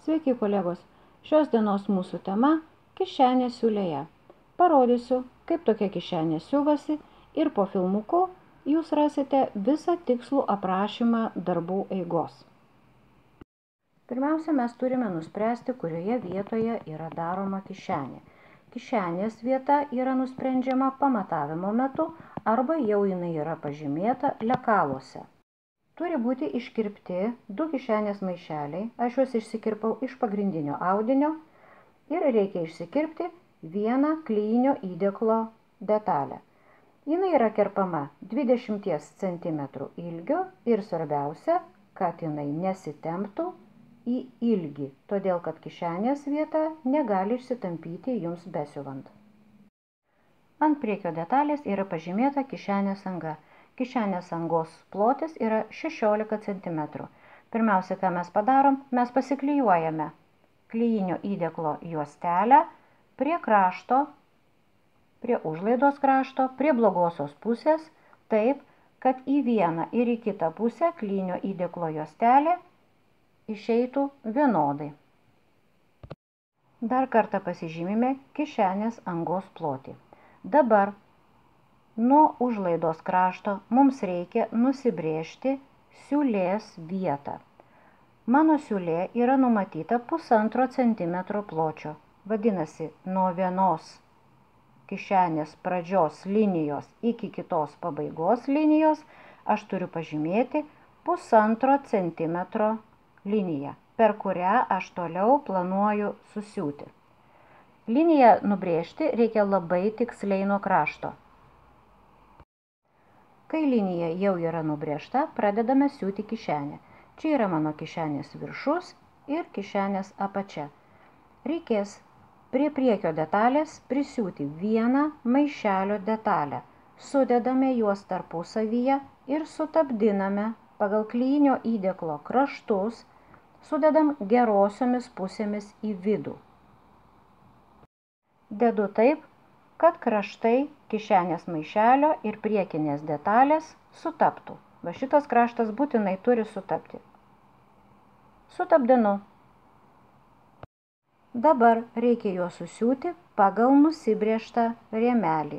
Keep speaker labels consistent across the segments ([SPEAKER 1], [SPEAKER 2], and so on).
[SPEAKER 1] Sveiki kolegos, šios dienos mūsų tema – kišenė siūlėje. Parodysiu, kaip tokia kišenė siuvasi ir po filmuku jūs rasite visą tikslų aprašymą darbų eigos. Pirmiausia, mes turime nuspręsti, kurioje vietoje yra daroma kišenė. Kišenės vieta yra nusprendžiama pamatavimo metu arba jau jinai yra pažymėta lekaluose. Turi būti iškirpti 2 kišenės maišeliai, aš juos išsikirpau iš pagrindinio audinio ir reikia išsikirpti vieną klijinio įdėklo detalę. Jinai yra kerpama 20 cm ilgio ir svarbiausia, kad jinai nesitemptų į ilgį, todėl kad kišenės vieta negali išsitampyti jums besiuvant. Ant priekio detalės yra pažymėta kišenės anga. Kišenės angos plotis yra 16 cm. Pirmiausia, ką mes padarom, mes pasiklijuojame klijinio įdėklo juostelę prie krašto, prie užlaidos krašto, prie blogosios pusės, taip, kad į vieną ir į kitą pusę klijinio įdėklo juostelė išeitų vienodai. Dar kartą pasižymime kišenės angos plotį. Dabar nuo užlaidos krašto mums reikia nusibrėžti siūlės vietą. Mano siūlė yra numatyta 1,5 cm pločio. Vadinasi, nuo vienos kišenės pradžios linijos iki kitos pabaigos linijos aš turiu pažymėti 1,5 cm liniją, per kurią aš toliau planuoju susiūti. Liniją nubrėžti reikia labai tiksliai nuo krašto. Kai linija jau yra nubrėžta, pradedame siūti kišenę. Čia yra mano kišenės viršus ir kišenės apačia. Reikės prie priekio detalės prisiūti vieną maišelio detalę. Sudedame juos tarpusavyje ir sutapdiname pagal klijinio įdėklo kraštus, sudedam gerosiomis pusėmis į vidų. Dedu taip, kad kraštai kišenės maišelio ir priekinės detalės sutaptų. Va šitas kraštas būtinai turi sutapti. Sutapdinu. Dabar reikia juos susiūti pagal nusibrėžtą rėmelį.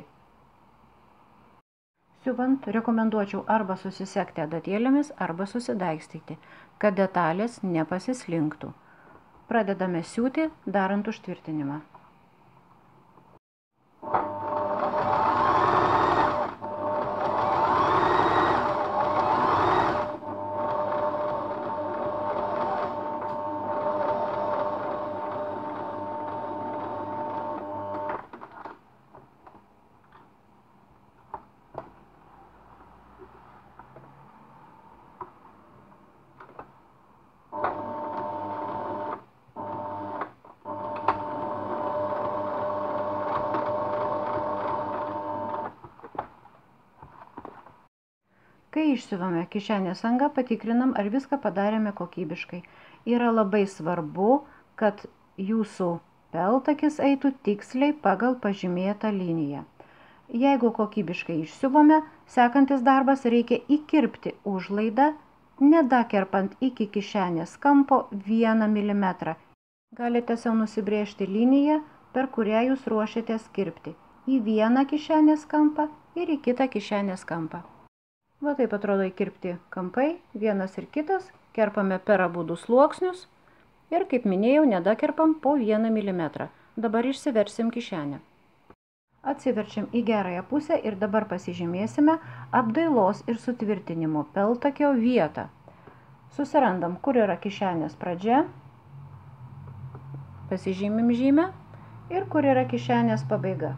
[SPEAKER 1] Siuvant rekomenduočiau arba susisegti adatėlėmis, arba susidaigstyti, kad detalės nepasislinktų. Pradedame siūti, darant užtvirtinimą. Kai išsiuvame kišenės angą, patikrinam, ar viską padarėme kokybiškai. Yra labai svarbu, kad jūsų peltakis eitų tiksliai pagal pažymėtą liniją. Jeigu kokybiškai išsiuvome, sekantis darbas reikia įkirpti užlaidą, nedakerpant iki kišenės kampo 1 mm. Galite sau nusibrėžti liniją, per kurią jūs ruošiatės kirpti. Į vieną kišenės kampą ir į kitą kišenės kampą. Va taip atrodo įkirpti kampai, vienas ir kitas, kerpame per abudu sluoksnius ir, kaip minėjau, nedakerpam po 1 mm. Dabar išsiversim kišenę. Atsiverčiam į gerąją pusę ir dabar pasižymėsime apdailos ir sutvirtinimo peltakio vietą. Susirandam, kur yra kišenės pradžia, pasižymim žymę ir kur yra kišenės pabaiga.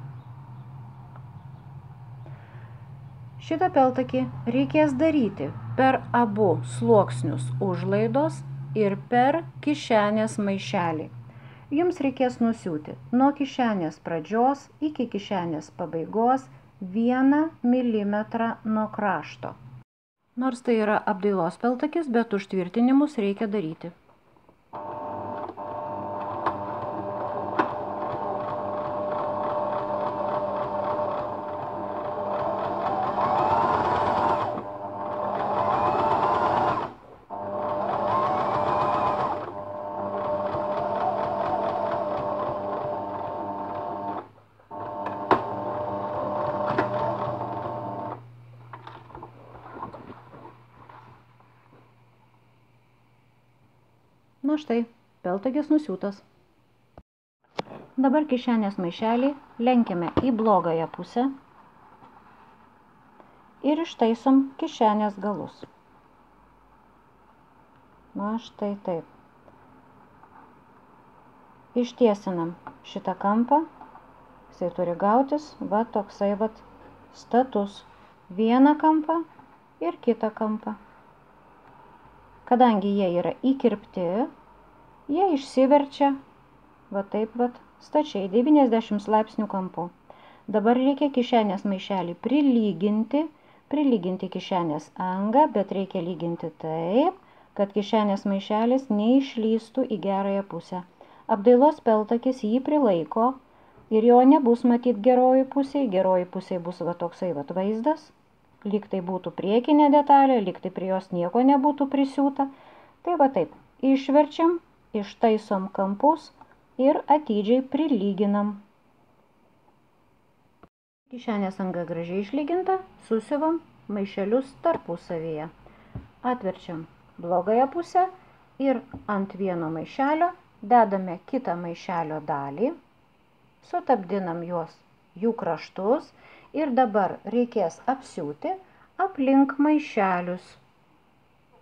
[SPEAKER 1] Šitą peltakį reikės daryti per abu sluoksnius užlaidos ir per kišenės maišelį. Jums reikės nusiūti nuo kišenės pradžios iki kišenės pabaigos 1 mm nuo krašto. Nors tai yra apdailos peltakis, bet užtvirtinimus reikia daryti. Na štai, peltakis nusiūtas. Dabar kišenės maišelį lenkiame į blogąją pusę ir ištaisom kišenės galus. Na štai taip. Ištiesinam šitą kampą. Jisai turi gautis, va toksai va status. Vieną kampą ir kitą kampą. Kadangi jie yra įkirpti, jie išsiverčia va taip va stačiai 90 laipsnių kampu. Dabar reikia kišenės maišelį prilyginti kišenės angą, bet reikia lyginti taip, kad kišenės maišelis neišlystų į gerąją pusę. Apdailos peltakis jį prilaiko ir jo nebus matyt geroji pusė bus va toksai va vaizdas, lyg tai būtų priekinė detalė, lyg tai prie jos nieko nebūtų prisiūta. Tai va taip, išverčiam, ištaisom kampus ir atidžiai prilyginam. Kišenės anga gražiai išlyginta, susiuvam maišelius tarpusavyje. Atverčiam blogąją pusę ir ant vieno maišelio dedame kitą maišelio dalį, sutapdinam jų kraštus ir dabar reikės apsiūti aplink maišelius.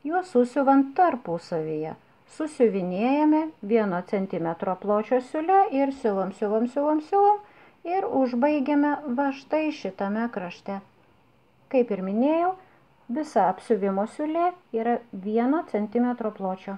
[SPEAKER 1] Juos susiuvant tarpusavyje. Susiuvinėjame 1 cm pločio siūle ir siuvam ir užbaigiame va štai šitame krašte. Kaip ir minėjau, visa apsiuvimo siūlė yra 1 cm pločio.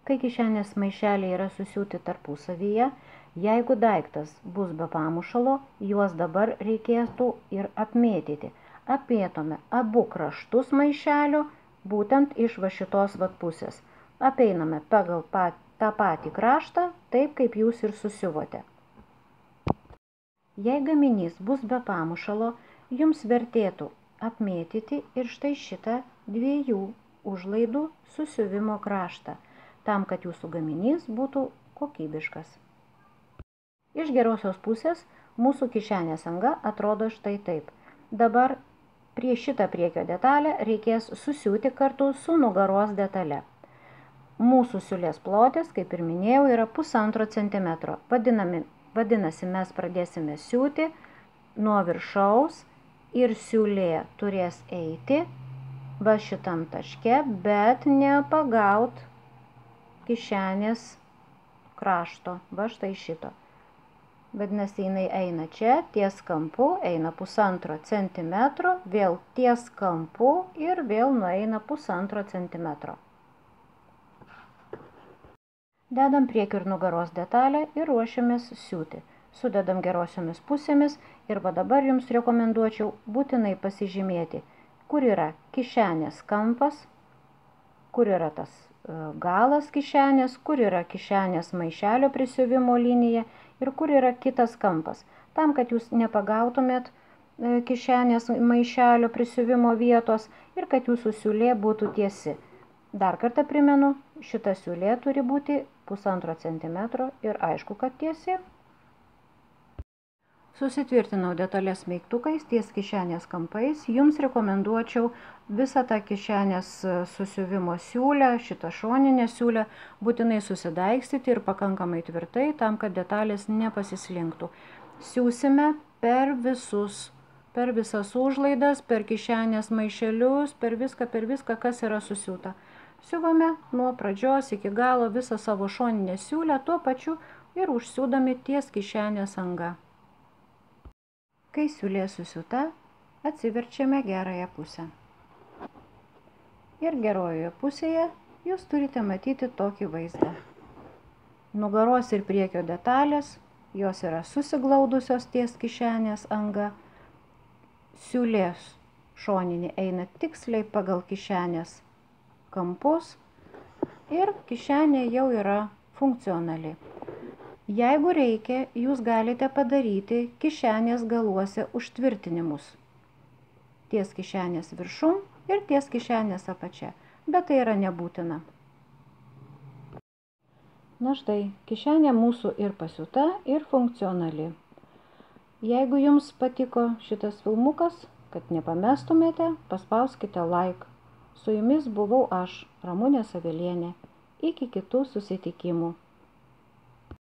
[SPEAKER 1] Kai kišenės maišeliai yra susiūti tarpusavyje, jeigu daiktas bus be pamušalo, juos dabar reikėtų ir apmėtyti. Apmėtome abu kraštus maišelio, būtent iš va šitos va pusės. Apeiname pagal tą patį kraštą, taip kaip jūs ir susiuvote. Jei gaminys bus be pamušalo, jums vertėtų apmėtyti ir štai šitą 2 užlaidų susiuvimo kraštą, tam, kad jūsų gaminys būtų kokybiškas. Iš gerosios pusės mūsų kišenės anga atrodo štai taip. Dabar prie šitą priekio detalę reikės susiūti kartu su nugaros detale. Mūsų siūlės plotis, kaip ir minėjau, yra 1,5 cm. Vadinasi, mes pradėsime siūti nuo viršaus ir siūlė turės eiti va šitam taške, bet nepagaut kišenės krašto, va štai šito. Vadinasi, jinai eina čia, ties kampu, eina 1,5 cm, vėl ties kampu ir vėl nueina 1,5 cm. Dedam priekio ir nugaros detalę ir ruošiamės siūti. Sudedam gerosiomis pusėmis ir va dabar jums rekomenduočiau būtinai pasižymėti, kur yra kišenės kampas, kur yra tas galas kišenės, kur yra kišenės maišelio prisiuvimo linija ir kur yra kitas kampas. Tam, kad jūs nepagautumėt kišenės maišelio prisiuvimo vietos ir kad jūsų siūlė būtų tiesi. Dar kartą primenu, šita siūlė turi būti 1,5 cm ir aišku, kad tiesi. Susitvirtinau detalės smeigtukais ties kišenės kampais. Jums rekomenduočiau visą tą kišenės susiuvimo siūlę, šitą šoninę siūlę, būtinai susidaikstyti ir pakankamai tvirtai, tam, kad detalės nepasislinktų. Siūsime per visas užlaidas, per kišenės maišelius, per viską, kas yra susiūta. Siuvame nuo pradžios iki galo visą savo šoninę siūlę, tuo pačiu ir užsiūdami ties kišenės anga. Kai siūlė susiūta, atsiverčiame gerąją pusę. Ir gerojoje pusėje jūs turite matyti tokį vaizdą. Nugaros ir priekio detalės, jos yra susiglaudusios ties kišenės anga. Siūlės šoninė eina tiksliai pagal kišenės kampus ir kišenė jau yra funkcionali. Jeigu reikia, jūs galite padaryti kišenės galuose užtvirtinimus. Ties kišenės viršum ir ties kišenės apačia, bet tai yra nebūtina. Na štai, kišenė mūsų ir pasiūta, ir funkcionali. Jeigu jums patiko šitas filmukas, kad nepamestumėte, paspauskite like. Su jumis buvau aš, Ramunė Savelienė. Iki kitų susitikimų.